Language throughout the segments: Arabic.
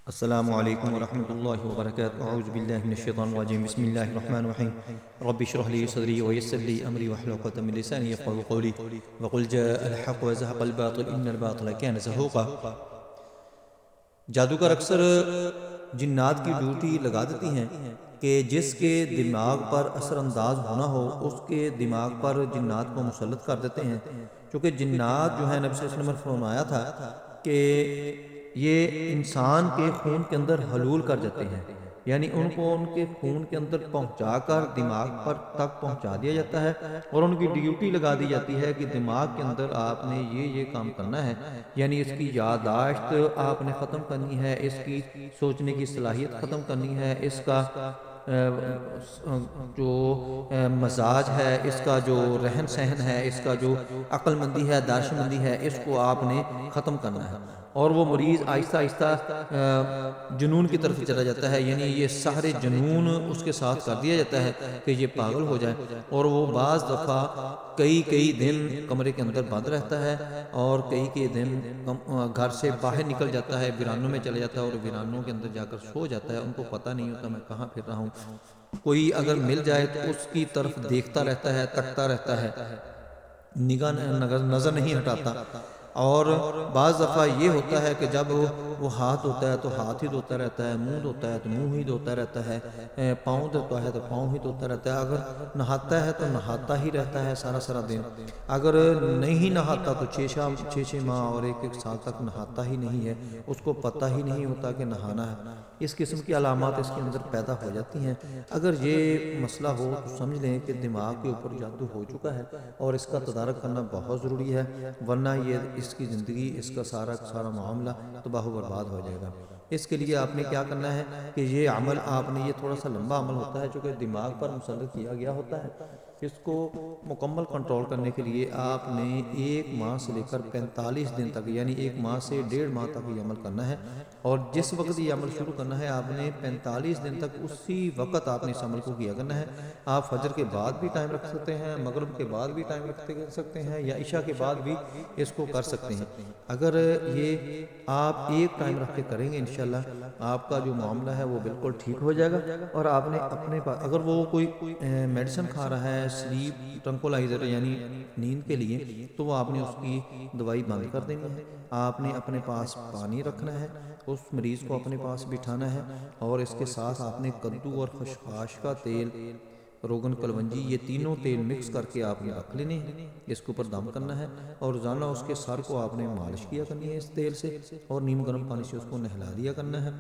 السلام علیکم ورحمۃ اللہ وبرکاتہ اعوذ باللہ من الشیطان الرجیم بسم اللہ الرحمن الرحیم رب اشرح لي صدری ويسر لي امری واحلل عقدۃ من لسانی یفقهوا قولی وقل جاء الحق وزهق الباطل ان الباطل كان زهوقا۔ جادوگر اکثر جنات کی ڈیوٹی لگا دیتی ہیں کہ جس کے دماغ پر اثر انداز ہونا ہو اس کے دماغ پر جنات کو مسلط کر دیتے ہیں، چونکہ جنات جو ہے نبی صلی اللہ علیہ وسلم نے فرمایا تھا کہ یہ انسان کے خون کے اندر حلول کر جاتے ہیں، یعنی ان کو ان کے خون کے اندر پہنچا کر دماغ پر تک پہنچا دیا جاتا ہے اور ان کی ڈیوٹی لگا دی جاتی ہے کہ دماغ کے اندر آپ نے یہ کام کرنا ہے، یعنی اس کی یادداشت آپ نے ختم کرنی ہے، اس کی سوچنے کی صلاحیت ختم کرنی ہے، اس کا جو مزاج ہے، اس کا جو رہن سہن ہے، اس کا جو عقل مندی ہے، دانش مندی ہے، اس کو آپ نے ختم کرنا ہے، اور وہ مریض آہستہ آہستہ جنون کی طرف چلا جاتا ہے، یعنی یہ سارے جنون اس کے ساتھ کر دیا جاتا ہے کہ یہ پاگل ہو جائے، اور وہ بعض دفعہ کئی دن کمرے کے اندر بند رہتا ہے اور کئی دن گھر سے باہر نکل جاتا ہے، ویرانوں میں چلا جاتا ہے اور ویرانوں کے اندر جا کر سو جاتا ہے، ان کو پتہ نہیں ہوتا میں کہاں پھر رہا ہوں، کوئی اگر مل جائے تو اس کی طرف دیکھتا رہتا ہے، تکتا رہتا ہے، نگاہ نظر نہیں ہٹاتا، اور بعض دفعہ یہ ہوتا ہے کہ جب وہ ہاتھ دھوتا ہے تو ہاتھ ہی دھوتا رہتا ہے، منہ دھوتا ہے تو منہ ہی دھوتا رہتا ہے، پاؤں دھوتا ہے تو پاؤں ہی دھوتا رہتا ہے، اگر نہاتا ہے تو نہاتا ہی رہتا ہے سارا دن، اگر نہیں نہاتا تو چھ ماہ اور ایک سال تک نہاتا ہی نہیں ہے، اس کو پتہ ہی نہیں ہوتا کہ نہانا ہے۔ اس قسم کی علامات اس کے اندر پیدا ہو جاتی ہیں۔ اگر یہ مسئلہ ہو تو سمجھ لیں کہ دماغ کے اوپر جادو ہو چکا ہے اور اس کا تدارک کرنا بہت ضروری ہے، ورنہ یہ اس کی زندگی، اس کا سارا معاملہ تباہ و برباد ہو جائے گا۔ اس کے لیے آپ نے کیا کرنا ہے کہ یہ عمل آپ نے، یہ تھوڑا سا لمبا عمل ہوتا ہے چونکہ دماغ پر مسلط کیا گیا ہوتا ہے، اس کو مکمل کنٹرول کرنے کے لیے آپ نے 1 ماہ سے لے کر 45 دن تک، یعنی 1 ماہ سے 1.5 ماہ تک یہ عمل کرنا ہے، اور جس وقت یہ عمل شروع کرنا ہے آپ نے 45 دن تک اسی وقت آپ نے اس عمل کو کیا کرنا ہے۔ آپ فجر کے بعد بھی ٹائم رکھ سکتے ہیں، مغرب کے بعد بھی ٹائم رکھ سکتے ہیں، یا عشاء کے بعد بھی اس کو کر سکتے ہیں۔ اگر یہ آپ ایک ٹائم رکھ کے کریں گے انشاءاللہ آپ کا جو معاملہ ہے وہ بالکل ٹھیک ہو جائے گا، اور آپ نے اپنے پاس اگر وہ کوئی میڈیسن کھا رہا ہے سلیپ ٹرنکولائزر یعنی نیند کے لیے، تو وہ آپ نے اس کی دوائی بند کر دینی ہے، آپ نے اپنے پاس پانی رکھنا ہے، اس مریض کو اپنے پاس بٹھانا ہے، اور اس کے ساتھ آپ نے کدو اور خشخاش کا تیل، روغن کلونجی، یہ تینوں تیل مکس کر کے آپ نے رکھ لینے ہیں، اس کے اوپر دم کرنا ہے، اور روزانہ اس کے سر کو آپ نے مالش کیا کرنی ہے اس تیل سے، اور نیم گرم پانی سے اس کو نہلا دیا کرنا ہے،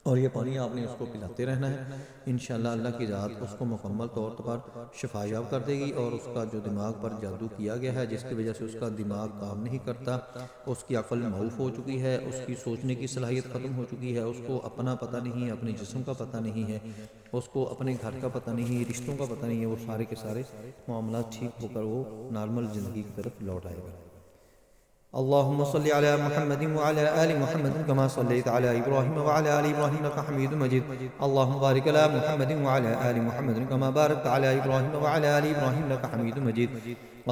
اور یہ پانی آپ نے اس کو پلاتے رہنا ہے۔ انشاءاللہ اللہ کی ذات اس کو مکمل طور پر شفا یاب کر دے گی، اور اس کا جو دماغ پر جادو کیا گیا ہے جس کی وجہ سے اس کا دماغ کام نہیں کرتا، اس کی عقل معوف ہو چکی ہے، اس کی سوچنے کی صلاحیت ختم ہو چکی ہے، اس کو اپنا پتہ نہیں، اپنے جسم کا پتہ نہیں ہے، اس کو اپنے گھر کا پتہ نہیں، رشتوں کا پتہ نہیں ہے، وہ سارے کے سارے معاملات ٹھیک ہو کر وہ نارمل زندگی کی طرف لوٹ آئے گا۔ اللهم صل على محمد وعلى آل محمد كما صليت على إبراهيم وعلى آل إبراهيم إنك حميد مجيد، اللهم بارك على محمد وعلى آل محمد كما باركت على إبراهيم وعلى آل إبراهيم إنك حميد مجيد،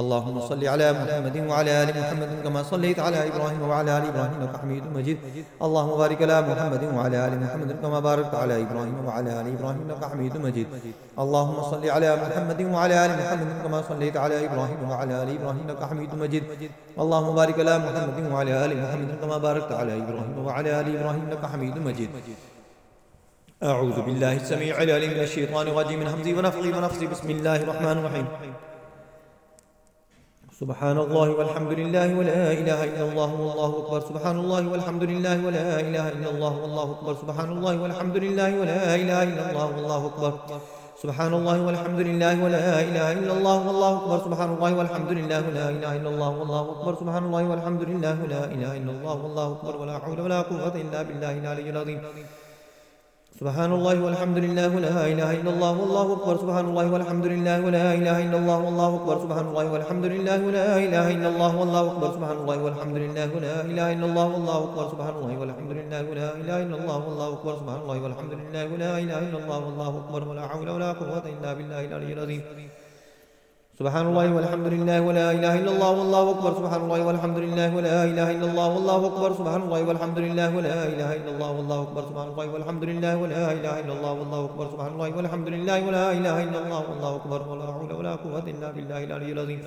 اللهم صل على محمد وعلى آل محمد كما صليت على إبراهيم وعلى آل إبراهيم إنك حميد مجيد، اللهم بارك على محمد وعلى آل محمد كما باركت على إبراهيم وعلى آل إبراهيم إنك حميد مجيد، اللهم صل على محمد وعلى آل محمد كما صليت على إبراهيم وعلى آل إبراهيم إنك حميد مجيد، اللهم بارك على محمد وعلى آل محمد كما باركت على إبراهيم وعلى آل إبراهيم إنك حميد مجيد۔ أعوذ بالله السميع العليم من الشيطان الرجيم من همزه ونفخه ونفثه، بسم الله الرحمن الرحيم، سبحان الله والحمد لله ولا إله إلا الله والله أكبر، سبحان الله والحمد لله ولا إله إلا الله والله أكبر، سبحان الله والحمد لله ولا إله إلا الله والله أكبر، سبحان الله والحمد لله ولا إله إلا الله والله أكبر، سبحان الله والحمد لله ولا إله إلا الله والله أكبر، سبحان الله والحمد لله ولا إله إلا الله والله أكبر، ولا حول ولا قوة إلا بالله العلي العظيم، سبحان الله والحمد لله ولا إله إلا الله والله أكبر، سبحان الله والحمد لله ولا إله إلا الله والله أكبر، سبحان الله والحمد لله ولا إله إلا الله والله أكبر، سبحان الله والحمد لله ولا إله إلا الله والله أكبر، سبحان الله والحمد لله ولا إله إلا الله والله أكبر، سبحان الله والحمد لله ولا إله إلا الله والله أكبر، ولا حول ولا قوة إلا بالله العلي العظيم، سبحان الله والحمد لله ولا إله إلا الله والله أكبر. سبحان الله والحمد لله ولا إله إلا الله والله أكبر. سبحان الله والحمد لله ولا إله إلا الله والله أكبر. سبحان الله والحمد لله ولا إله إلا الله والله أكبر. سبحان الله والحمد لله ولا إله إلا الله والله أكبر. ولا حول ولا قوة إلا بالله العلي العظيم.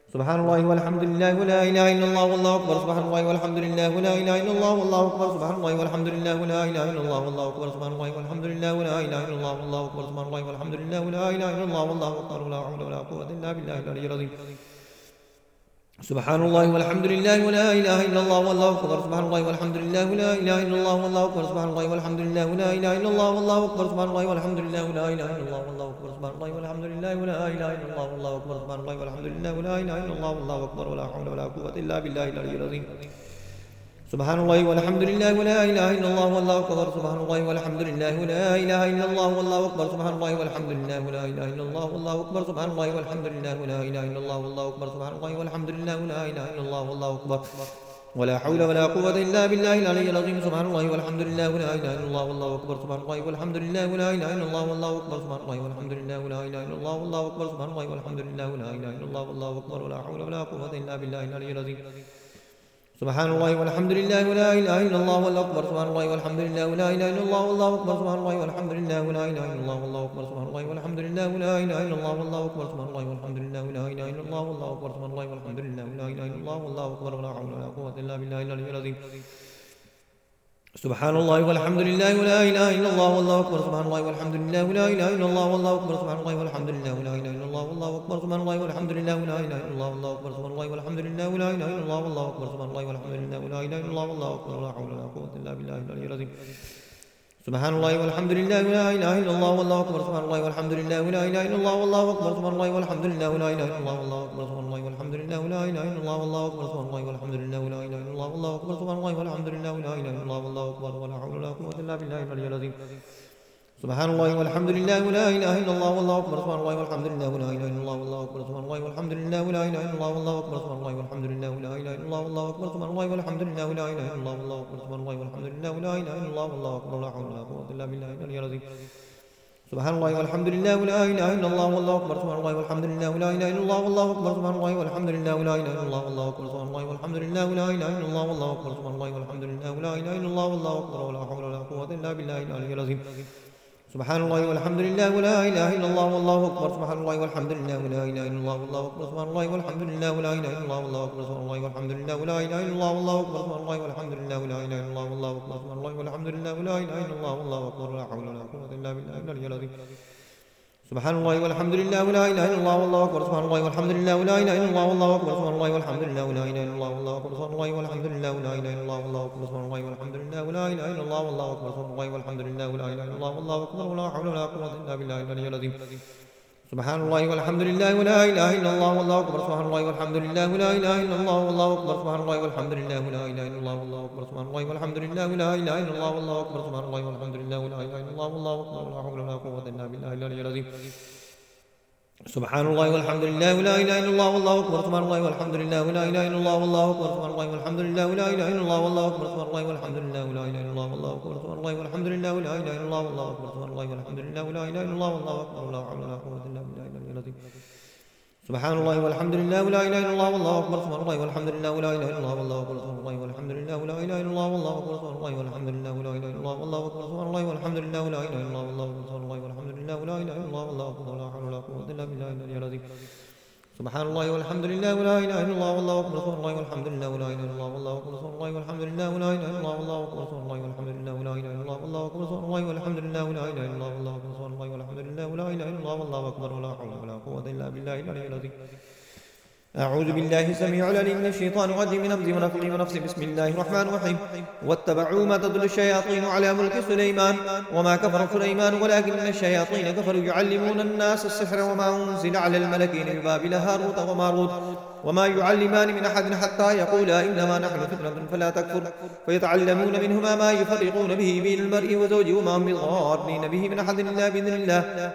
سبحان الله والحمد لله ولا إله إلا الله والله أكبر. سبحان الله والحمد لله ولا إله إلا الله والله أكبر. سبحان الله والحمد لله ولا إله إلا الله والله أكبر. سبحان الله والحمد لله ولا إله إلا الله والله أكبر. سبحان الله والحمد لله ولا إله إلا الله والله أكبر. ولا حول ولا قوة إلا بالله العلي العظيم. سبحان الله والحمد لله ولا إله إلا الله والله أكبر. سبحان الله والحمد لله ولا إله إلا الله والله أكبر. سبحان الله والحمد لله ولا إله إلا الله والله أكبر. سبحان الله والحمد لله ولا إله إلا الله والله أكبر. سبحان الله والحمد لله ولا إله إلا الله والله أكبر. سبحان الله والحمد لله ولا إله إلا الله والله أكبر. ولا حول ولا قوة إلا بالله العلي العظيم. سبحان الله والحمد لله ولا إله إلا الله والله أكبر. سبحان الله والحمد لله ولا إله إلا الله والله أكبر. سبحان الله والحمد لله ولا إله إلا الله والله أكبر. سبحان الله والحمد لله ولا إله إلا الله والله أكبر. سبحان الله والحمد لله ولا إله إلا الله والله أكبر. ولا حول ولا قوة إلا بالله العلي العظيم. سبحان الله والحمد لله ولا إله إلا الله والله أكبر. سبحان الله والحمد لله ولا إله إلا الله والله أكبر. سبحان الله والحمد لله ولا إله إلا الله والله أكبر. سبحان الله والحمد لله ولا إله إلا الله والله أكبر. ولا حول ولا قوة إلا بالله العلي العظيم. سبحان الله والحمد لله ولا إله إلا الله والله أكبر. سبحان الله والحمد لله ولا إله إلا الله والله أكبر. سبحان الله والحمد لله ولا إله إلا الله والله أكبر. سبحان الله والحمد لله ولا إله إلا الله والله أكبر. سبحان الله والحمد لله ولا إله إلا الله والله أكبر. سبحان الله والحمد لله ولا إله إلا الله والله أكبر. ولا حول ولا قوة إلا بالله العلي العظيم. سبحان الله والحمد لله ولا إله إلا الله والله أكبر. سبحان الله والحمد لله ولا إله إلا الله والله أكبر. سبحان الله والحمد لله ولا إله إلا الله والله أكبر. سبحان الله والحمد لله ولا إله إلا الله والله أكبر. سبحان الله والحمد لله ولا إله إلا الله والله أكبر. سبحان الله والحمد لله ولا إله إلا الله والله أكبر. ولا حول ولا قوة إلا بالله العلي العظيم. سبحان الله والحمد لله ولا إله إلا الله والله أكبر. سبحان الله والحمد لله ولا إله إلا الله والله أكبر. سبحان الله والحمد لله ولا إله إلا الله والله أكبر. سبحان الله والحمد لله ولا إله إلا الله والله أكبر. سبحان الله والحمد لله ولا إله إلا الله والله أكبر. سبحان الله والحمد لله ولا إله إلا الله والله أكبر. ولا حول ولا قوة إلا بالله العلي العظيم. سبحان الله والحمد لله ولا إله إلا الله والله أكبر. سبحان الله والحمد لله ولا إله إلا الله والله أكبر. سبحان الله والحمد لله ولا إله إلا الله والله أكبر. سبحان الله والحمد لله ولا إله إلا الله والله أكبر. سبحان الله والحمد لله ولا إله إلا الله والله أكبر. سبحان الله والحمد لله ولا إله إلا الله والله أكبر. ولا حول ولا قوة إلا بالله العلي العظيم. سبحان الله والحمد لله ولا إله إلا الله والله أكبر. سبحان الله والحمد لله ولا إله إلا الله والله أكبر. سبحان الله والحمد لله ولا إله إلا الله والله أكبر. سبحان الله والحمد لله ولا إله إلا الله والله أكبر. سبحان الله والحمد لله ولا إله إلا الله والله أكبر. ولا حول ولا قوة إلا بالله العلي العظيم. سبحان الله والحمد لله ولا إله إلا الله والله أكبر. سبحان الله والحمد لله ولا إله إلا الله والله أكبر. سبحان الله والحمد لله ولا إله إلا الله والله أكبر. سبحان الله والحمد لله ولا إله إلا الله والله أكبر. سبحان الله والحمد لله ولا إله إلا الله والله أكبر. سبحان الله والحمد لله ولا إله إلا الله والله أكبر. ولا حول ولا قوة إلا بالله العلي العظيم. سبحان الله والحمد لله ولا إله إلا الله والله أكبر. سبحان الله والحمد لله ولا إله إلا الله والله أكبر. سبحان الله والحمد لله ولا إله إلا الله والله أكبر. سبحان الله والحمد لله ولا إله إلا الله والله أكبر. سبحان الله والحمد لله ولا إله إلا الله والله أكبر. سبحان الله والحمد لله ولا إله إلا الله والله أكبر. ولا حول ولا قوة إلا بالله العلي العظيم. سبحان الله والحمد لله ولا إله إلا الله والله أكبر. سبحان الله والحمد لله ولا إله إلا الله والله أكبر. سبحان الله والحمد لله ولا إله إلا الله والله أكبر. سبحان الله والحمد لله ولا إله إلا الله والله أكبر. سبحان الله والحمد لله ولا إله إلا الله والله أكبر. ولا حول ولا قوة إلا بالله العلي العظيم. سبحان الله والحمد لله ولا إله إلا الله والله أكبر. سبحان الله والحمد لله ولا إله إلا الله والله أكبر. سبحان الله والحمد لله ولا إله إلا الله والله أكبر. سبحان الله والحمد لله ولا إله إلا الله والله أكبر. سبحان الله والحمد لله ولا إله إلا الله والله أكبر. سبحان الله والحمد لله ولا إله إلا الله والله أكبر. ولا حول ولا قوة إلا بالله العلي العظيم. سبحان الله والحمد لله ولا إله إلا الله والله أكبر. سبحان الله والحمد لله ولا إله إلا الله والله أكبر. سبحان الله والحمد لله ولا إله إلا الله والله أكبر. سبحان الله والحمد لله ولا إله إلا الله والله أكبر. سبحان الله والحمد لله ولا إله إلا الله والله أكبر. سبحان الله والحمد لله ولا إله إلا الله والله أكبر. ولا حول ولا قوة إلا بالله العلي العظيم. سبحان الله والحمد لله ولا إله إلا الله والله أكبر. سبحان الله والحمد لله ولا إله إلا الله والله أكبر. سبحان الله والحمد لله ولا إله إلا الله والله أكبر. سبحان الله والحمد لله ولا إله إلا الله والله أكبر. سبحان الله والحمد لله ولا إله إلا الله والله أكبر. سبحان الله والحمد لله ولا إله إلا الله والله أكبر. ولا حول ولا قوة إلا بالله العلي العظيم. أعوذ بالله السميع العليم من الشيطان الرجيم من همزه ونفخه ونفسه. بسم الله الرحمن الرحيم. واتبعوا ما تتلو الشياطين على ملك سليمان وما كفر سليمان ولكن الشياطين كفروا يعلمون الناس السحر وما أنزل على الملكين ببابل هاروت وماروت وما يعلمان من أحد حتى يقولا إنما نحن فتنة فلا تكفر فيتعلمون منهما ما يفرقون به بين المرء وزوجه وما هم بضارين به من أحد إلا بإذن الله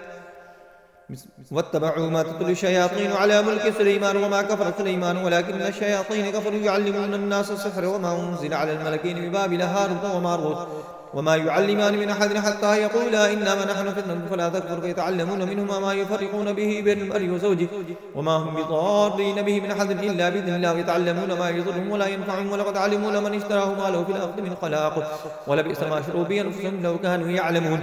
واتبعوا ما تتلو الشياطين على ملك سليمان وما كفر سليمان ولكن الشياطين كفروا يعلمون الناس السحر وما أنزل على الملكين ببابل هاروت وماروت وما يعلمان من أحد حتى يقولا إنما نحن فتنة فلا تكفر فيتعلمون منهما ما يفرقون به بين المرء وزوجه وما هم بضارين به من أحد إلا بإذن الله ويتعلمون ما يضرهم ولا ينفعهم ولقد علموا لمن اشتراه ما له في الأرض من خلاق ولبئس ما شروا به أنفسهم لو كانوا يعلمون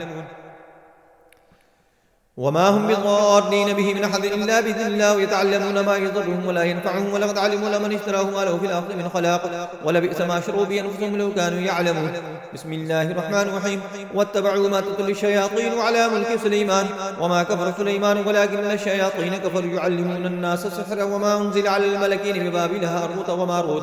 وما هم بضارين به من أحد إلا بإذن الله ويتعلمون ما يضرهم ولا ينفعهم ولقد علموا لمن اشتراه ما له في الآخرة من خلاق ولبئس ما شروا به أنفسهم لو كانوا يعلمون. بسم الله الرحمن الرحيم. واتبعوا ما تتلو الشياطين على ملك سليمان وما كفر سليمان ولكن الشياطين كفروا يعلمون الناس السحر وما أنزل على الملكين ببابل هاروت وماروت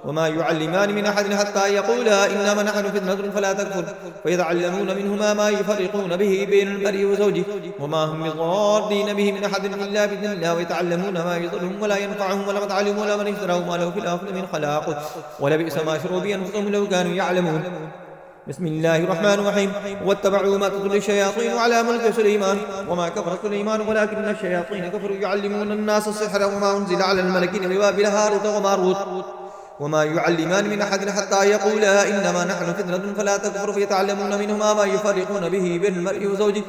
وما يعلمان من أحد حتى يقولا إنما نحن فتنة فلا تكفر فيتعلمون منهما ما يفرقون به بين المرء وزوجه وما هم بضارين به من أحد إلا بإذن الله ويتعلمون ما يضرهم ولا ينفعهم ولقد علموا لمن اشتراه ما له في الآخرة من خلاق ولبئس ما شروا به أنفسهم لو كانوا يعلمون. بسم الله الرحمن الرحيم. واتبعوا ما تتلو الشياطين على ملك سليمان وما كفر سليمان ولكن الشياطين كفروا يعلمون الناس السحر وما أنزل على الملكين ببابل هاروت وماروت وما يعلمان من أحد حتى يقولا إنما نحن فتنة فلا تكفر فيتعلمون منهما ما يفرقون به بين المرء وزوجه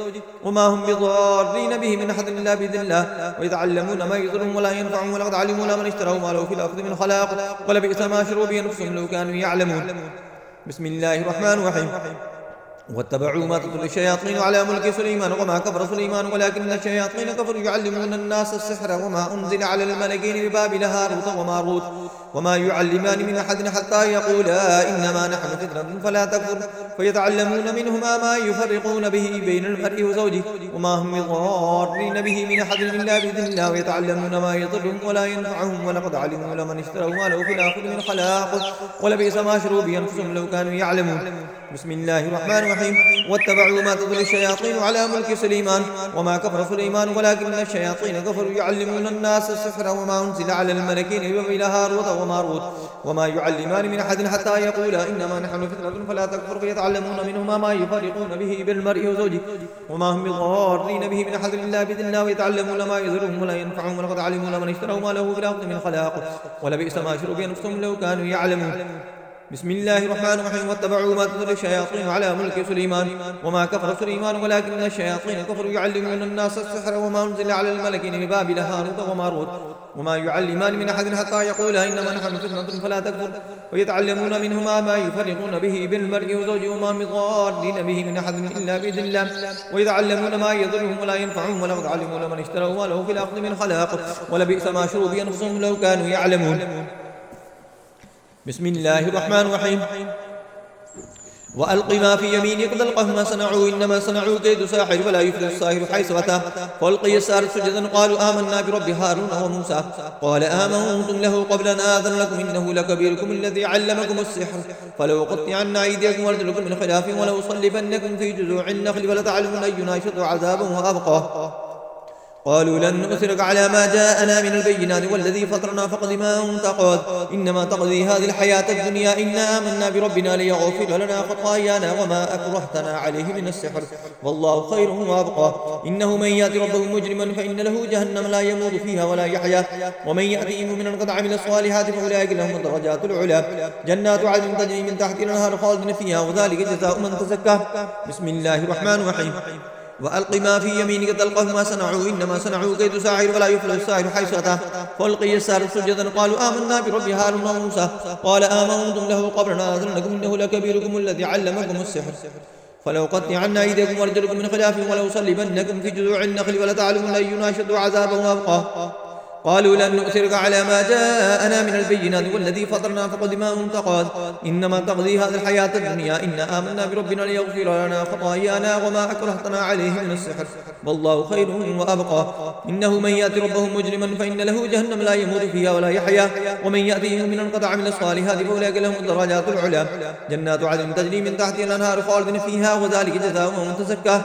وما هم بضارين به من أحد إلا بإذن الله ويتعلمون ما يضرهم ولا ينفعهم ولقد علموا لمن اشتروا ما له في الآخرة من خلاق ولبئس ما شروا به أنفسهم لو كانوا يعلمون. بسم الله الرحمن الرحيم. واتبعوا ما تتلو الشياطين على ملك سليمان وما كفر سليمان ولكن الشياطين كفروا يعلمون الناس السحر وما أنزل على الملكين ببابل هاروت وماروت وما يعلمان من أحد حتى يقولا إنما نحن فتنة فلا تكفر فيتعلمون منهما ما يفرقون به بين المرء وزوجه وما هم بضارين به من أحد إلا بإذن الله ويتعلمون ما يضرهم ولا ينفعهم ولقد علموا لمن اشتروا ما له في الآخرة من خلاق ولبئس ما شروا به أنفسهم لو كانوا يعلمون. بسم الله الرحمن الرحيم. واتبعوا ما تتلو الشياطين على ملك سليمان وما كفر سليمان ولكن الشياطين كفروا يعلمون الناس السحر وما أنزل على الملكين ببابل هاروت وماروت وما يعلمان من أحد حتى يقولا إنما نحن فتنة فلا تكفر فيتعلمون منهما ما يفرقون به بالمرء وزوجه وما هم بضارين به من أحد إلا بإذن الله ويتعلمون ما يضرهم ولا ينفعهم ولقد علموا لمن اشتروا ما له في الأرض من خلاق ولبئس ما شروا به أنفسهم لو كانوا يعلمون. بسم الله الرحمن الرحيم. واتبعوا ما تتلو الشياطين على ملك سليمان وما كفر سليمان ولكن الشياطين كفروا يعلمون الناس السحر وما أنزل على الملكين ببابل هاروت وماروت وما يعلمان من أحد حتى يقولا إنما نحن فتنة فلا تكفر ويتعلمون منهما ما يفرقون به بين المرء وزوجه وما هم ضارين به من أحد إلا بإذن الله ويتعلمون ما يضرهم ولا ينفعهم ولقد علموا لمن اشتروا ما له في الأرض من خلاق ولبئس ما شروا به أنفسهم لو كانوا يعلمون. بسم الله الرحمن الرحيم. وألق ما في يمينك تلقف ما صنعوا إنما صنعوا كيد ساحر ولا يفلح الساحر حيث أتى فألقي السحرة سجدا قالوا آمنا برب هارون وموسى قال آمنتم له قبل أن آذن لكم إنه لكبيركم الذي علمكم السحر فلو قطعن أيديكم وأرجلكم من خلاف ولو صلبنكم في جذوع النخل فلتعلمن أينا أشد عذابا وأبقى قالوا لن نؤثرك على ما جاءنا من البينات والذي فطرنا فقد ما أنت قاد إنما تقضي هذه الحياة الدنيا إنا آمنا بربنا ليغفر لنا خطايانا وما أكرهتنا عليه من السحر والله خير وأبقى إنه من يأتي ربه مجرما فإن له جهنم لا يموت فيها ولا يحيا ومن يأتي مؤمنا قد عمل الصالحات فأولئك لهم الدرجات العلى جنات عدن تجري من تحتها الأنهار خالدين فيها وذلك جزاء من تزكى. بسم الله الرحمن الرحيم. وألق ما في يمينك تلقف ما صنعوا إنما صنعوا كيد ساحر ولا يفلح الساحر حيث أتى فألقي السحرة سجدا قالوا آمنا برب هارون وموسى قال آمنتم له قبل أن آذن لكم إنه لكبيركم الذي علمكم السحر فلو قطعن أيديكم وأرجلكم من خلاف ولو صلبنكم في جذوع النخل ولتعلمن أينا أشد عذابا وأبقى قالوا لن نؤثرك على ما جاءنا من البينات والذي فطرنا فقد ما أنت قاد إنما تقضي هذه الحياة الدنيا إنا آمنا بربنا ليغفر لنا خطايانا وما أكرهتنا عليه من السحر والله خير وأبقى إنه من يأتي ربه مجرما فإن له جهنم لا يموت فيها ولا يحيا ومن يأتيه مؤمنا قد عمل الصالحات فأولئك لهم الدرجات العلى جنات عدن تجري من تحتها الأنهار خالدين فيها وذلك جزاء من تزكى.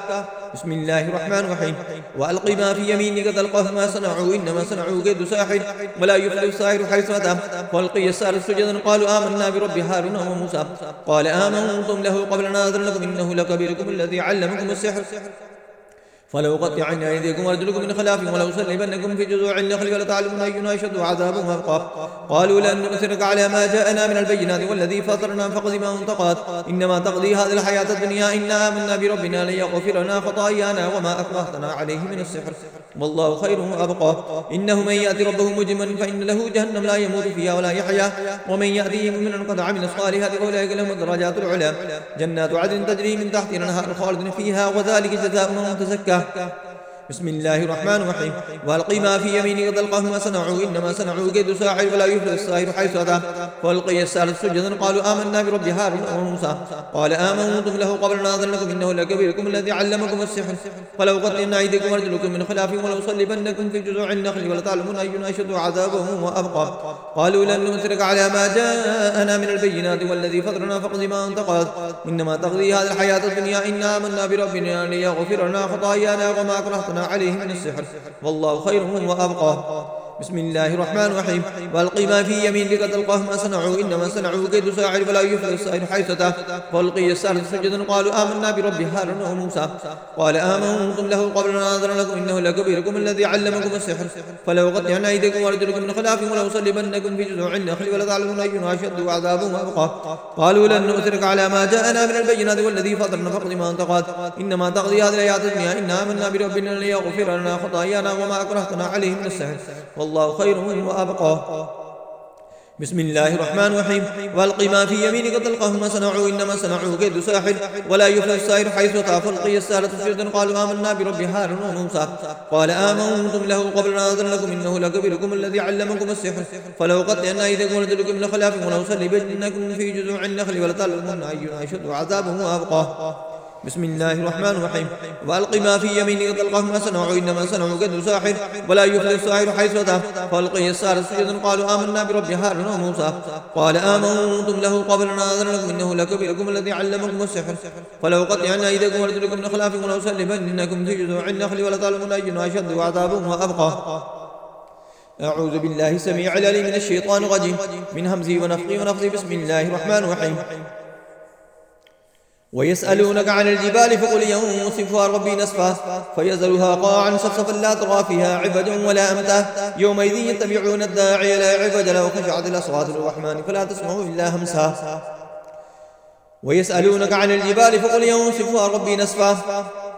بسم الله الرحمن الرحيم. وألق ما في يمينك تلقف ما صنعوا إنما صنعوا كيد ساحر ولا يفلح الساحر حيث أتى فألقي السحرة سجدا قالوا آمنا برب هارون وموسى قال آمنتم له قبل أن آذن لكم إنه لكبيركم الذي علمكم السحر فلأقطعن أيديكم وأرجلكم من خلاف ولأصلبنكم في جذوع النخل ولتعلمون أينا أشد عذابا وأبقى. قالوا لن نؤثرك على ما جاءنا من البينات والذي فطرنا فاقض ما أنت قاض إنما تقضي هذه الحياة الدنيا إنا آمنا بربنا لن يغفر لنا خطايانا وما أكرهتنا عليه من السحر والله خير وأبقى. إنه من يأتي ربه مجرما فإن له جهنم لا يموت فيها ولا يحيا ومن يأتيه مؤمنا قد عمل الصالحات فأولئك لهم الدرجات العلى جنات عدن تجري من تحتها الأنهار خالدين فيها وذلك جزاء من تزكى. بسم الله الرحمن الرحيم. وألقي ما في يمينك تلقف ما صنعوا إنما صنعوا كيد ساحر ولا يفلح الساحر حيث أتى. فألقي السحرة سجدا قالوا آمنا برب هارون وموسى قال آمنتم له قبل أن آذن لكم إنه لكبيركم الذي علمكم السحر فلأقطعن أيديكم وأرجلكم من خلاف ولأصلبنكم في جذوع النخل ولتعلمون أينا أشد عذابا وأبقى. قالوا لن نؤثرك على ما جاءنا من البينات والذي فطرنا فاقض ما أنت قاض إنما تقضي هذه الحياة الدنيا إنا آمنا بربنا ليغفر لنا خطايانا وما أكرهتنا عليه من السحر والله خير وأبقى. بسم الله الرحمن الرحيم. وألقي ما في يمينك تلقف ما صنعوا إنما صنعوا كيد ساحر ولا يفلح الساحر حيث أتى. فألقي السحرة سجدا قالوا آمنا برب هارون وموسى قال آمنتم له قبل أن آذن لكم إنه لكبيركم الذي علمكم السحر فلأقطعن أيديكم وأرجلكم من خلاف ولأصلبنكم في جذوع النخل ولتعلمون أينا أشد عذابا وأبقى. قالوا لن نؤثرك على ما جاءنا من البينات والذي فطرنا فاقض ما أنت قاض إنما تقضي هذه الحياة الدنيا إنا آمنا بربنا ليغفر لنا خطايانا وما أكرهتنا عليه من السحر والله خير وأبقى. بسم الله الرحمن الرحيم. وألقي ما في يمينك تلقف ما صنعوا إنما صنعوا كيد ساحر ولا يفلح الساحر حيث أتى. فألقي السحرة سجدا قالوا آمنا برب هارون وموسى قال آمنتم له قبل أن آذن لكم إنه لكبيركم الذي علمكم السحر فلأقطعن أيديكم وأرجلكم من خلاف ولأصلبنكم في جذوع النخل ولتعلمون أينا أشد عذابا وأبقى. بسم الله الرحمن الرحيم. وألقي ما في يمينك تلقف ما صنعوا إنما صنعوا كيد ساحر ولا يفلح الساحر حيث أتى. فألقي السحرة سجدا قالوا آمنا برب هارون وموسى قال آمنتم له قبل أن آذن لكم إنه لكبيركم الذي علمكم السحر فلأقطعن أيديكم وأرجلكم من خلاف ولأصلبنكم في جذوع النخل ولتعلمون أينا أشد عذابا وأبقى. أعوذ بالله السميع العليم من الشيطان الرجيم من همزه ونفخه ونفثه. بسم الله الرحمن الرحيم. ويسألونك عن الجبال فقل ينسفها ربي نسفا فيذرها قاعا صفصفا لا ترى فيها عوجا ولا أمتا يومئذ يتبعون الداعي لا عوج له وخشعت الأصوات للرحمن فلا تسمع إلا همسا. ويسألونك عن الجبال فقل ينسفها ربي نسفا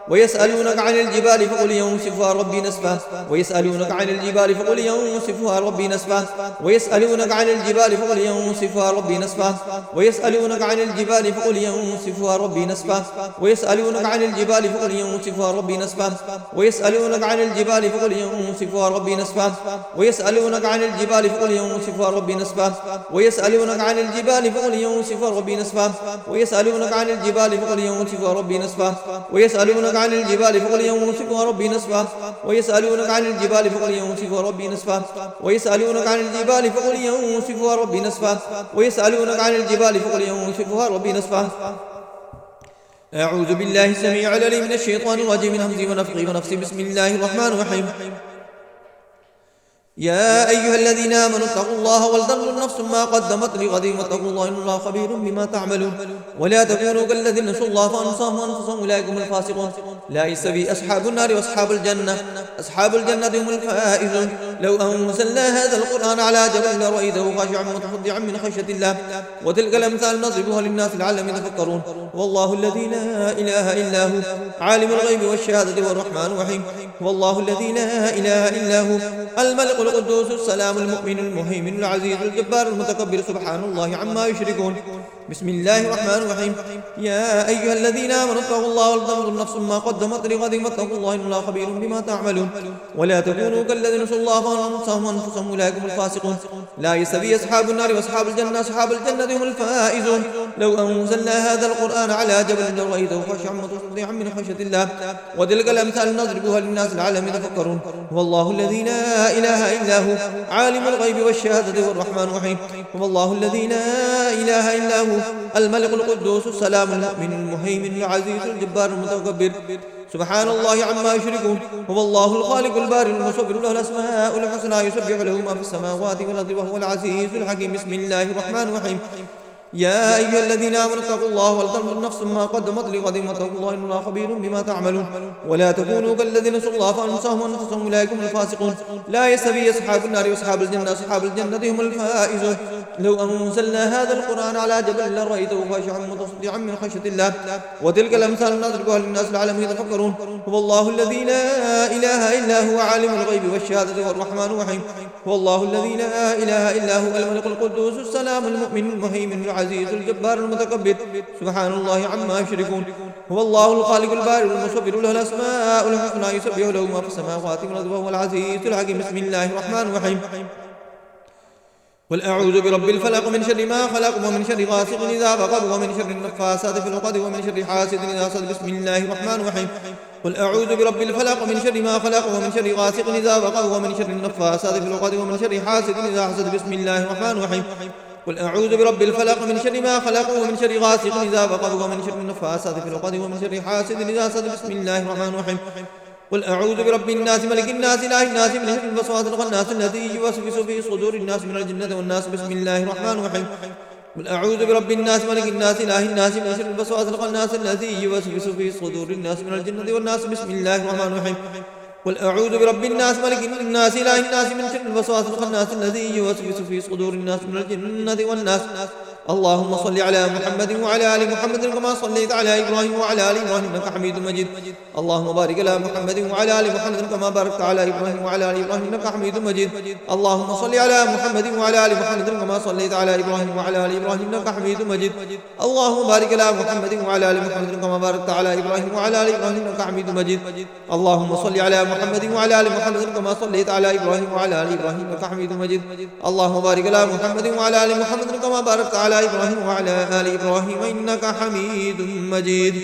ويسألونك عن الجبال فقل ينسفها ربي نسفا ويسألونك عن الجبال فقل ينسفها ربي نسفا ويسألونك عن الجبال فقل ينسفها ربي نسفا ويسألونك عن الجبال فقل ينسفها ربي نسفا ويسألونك عن الجبال فقل ينسفها ربي نسفا ويسألونك عن الجبال فقل ينسفها ربي نسفا ويسألونك عن الجبال فقل ينسفها ربي نسفا ويسألونك عن الجبال فقل ينسفها ربي نسفا ويسألونك عن الجبال فقل ينسفها ربي نسفا ويسألونك عن الجبال فقل ينسفها ربي نسفا ويسألونك عن الجبال فقل ينسفها ربي نسفا ويسألونك عن الجبال فقل ينسفها ربي نسفا ويسألونك عن الجبال فقل ينسفها ربي نسفا. أعوذ بالله السميع العليم من الشيطان الرجيم من همزه ونفخه ونفثه. بسم الله الرحمن الرحيم. يا أيها الذين آمنوا اتقوا الله ولتنظر نفس ما قدمت لغد واتقوا الله إن الله خبير بما تعملون ولا تكونوا كالذين نسوا الله فأنساهم أنفسهم أولئك هم الفاسقون. لا يستوي أصحاب النار وأصحاب الجنة أصحاب الجنة هم الفائزون. لو أنزلنا هذا القرآن على جبل لرأيته خاشعا متصدعا من خشية الله وتلك الأمثال نضربها للناس لعلهم يتفكرون. والله الذي لا إله إلا هو عالم الغيب والشهادة والرحمن الرحيم. والله الذي لا إله إلا هو الملك القدوس السلام المؤمن المهيمن العزيز الجبار المتكبر سبحان الله عما يشركون. بسم الله الرحمن الرحيم. يا أيها الذين آمنوا اتقوا الله ولتنظر نفس ما قدمت لغد واتقوا الله إن الله خبير بما تعملون ولا تكونوا كالذين نسوا الله فأنساهم أنفسهم أولئك هم الفاسقون. لا يستوي أصحاب النار وأصحاب الجنة أصحاب الجنة هم الفائزون. لو أنزلنا هذا القرآن على جبل لرأيته خاشعا متصدعا من خشية الله وتلك الأمثال نضربها للناس لعلهم يتفكرون. والله الذي لا إله إلا هو عالم الغيب والشهادة والرحمن الرحيم. والله الذي لا إله إلا هو الملك القدوس السلام المؤمن المهيمن العزيز الجبار المتكبر سبحان الله عما يشركون. هو الله الخالق البارئ المصور له الأسماء الحسنى يسبح له ما في السماوات والأرض وهو العزيز الحكيم. بسم الله الرحمن الرحيم. يا أيها الذين آمنوا اتقوا الله ولتنظر نفس ما قدمت لغد واتقوا الله إن الله خبير بما تعملون ولا تكونوا كالذين نسوا الله فأنساهم أنفسهم أولئك هم الفاسقون لا يستوي أصحاب النار وأصحاب الجنة أصحاب الجنة هم الفائزون لو أنزلنا هذا القرآن على جبل لرأيته خاشعا متصدعا من خشية الله وتلك الأمثال نضربها للناس لعلهم يتفكرون هو الله الذي لا إله إلا هو عالم الغيب والشهادة والرحمن الرحيم هو الله الذي لا إله إلا هو الملك القدوس السلام المؤمن المهيمن العزيز الجبار المتكبر سبحان الله عما يشركون هو الله الخالق البارئ المصور له الأسماء الحسنى يسبح له ما في السماوات والأرض وهو العزيز الحكيم بسم الله الرحمن الرحيم قل أعوذ برب الفلق من شر ما خلق ومن شر غاسق إذا وقب ومن شر النفاثات في العقد ومن شر حاسد إذا حسد بسم الله الرحمن الرحيم قل أعوذ برب الفلق من شر ما خلق ومن شر غاسق إذا وقب ومن شر النفاثات في العقد ومن شر حاسد إذا حسد بسم الله الرحمن الرحيم قل أعوذ برب الفلق من شر ما خلق ومن شر غاسق إذا وقب ومن شر النفاثات في العقد ومن شر حاسد إذا حسد بسم الله الرحمن الرحيم قل أعوذ برب الناس ملك الناس إله الناس من شر الوسواس الخناس الذي يوسوس في صدور الناس من الجنة والناس بسم الله الرحمن الرحيم قل أعوذ برب الناس ملك الناس إله الناس من شر الوسواس الخناس الذي يوسوس في صدور الناس من الجنة والناس بسم الله الرحمن الرحيم قل أعوذ برب الناس ملك الناس إله الناس من شر الوسواس الخناس الذي يوسوس في صدور الناس من الجنة والناس اللهم صل على محمد وعلى آل محمد كما صليت على إبراهيم وعلى آل إبراهيم إنك حميد مجيد اللهم بارك على محمد وعلى آل محمد كما باركت على إبراهيم وعلى آل إبراهيم إنك حميد مجيد اللهم صل على محمد وعلى آل محمد كما صليت على إبراهيم وعلى آل إبراهيم إنك حميد مجيد اللهم بارك على محمد وعلى آل محمد كما باركت على إبراهيم وعلى آل إبراهيم إنك حميد مجيد اللهم صل على محمد وعلى آل محمد كما صليت على إبراهيم وعلى آل إبراهيم إنك حميد مجيد اللهم بارك على محمد وعلى آل محمد كما باركت على إبراهيم وعلى آل إبراهيم إنك حميد مجيد.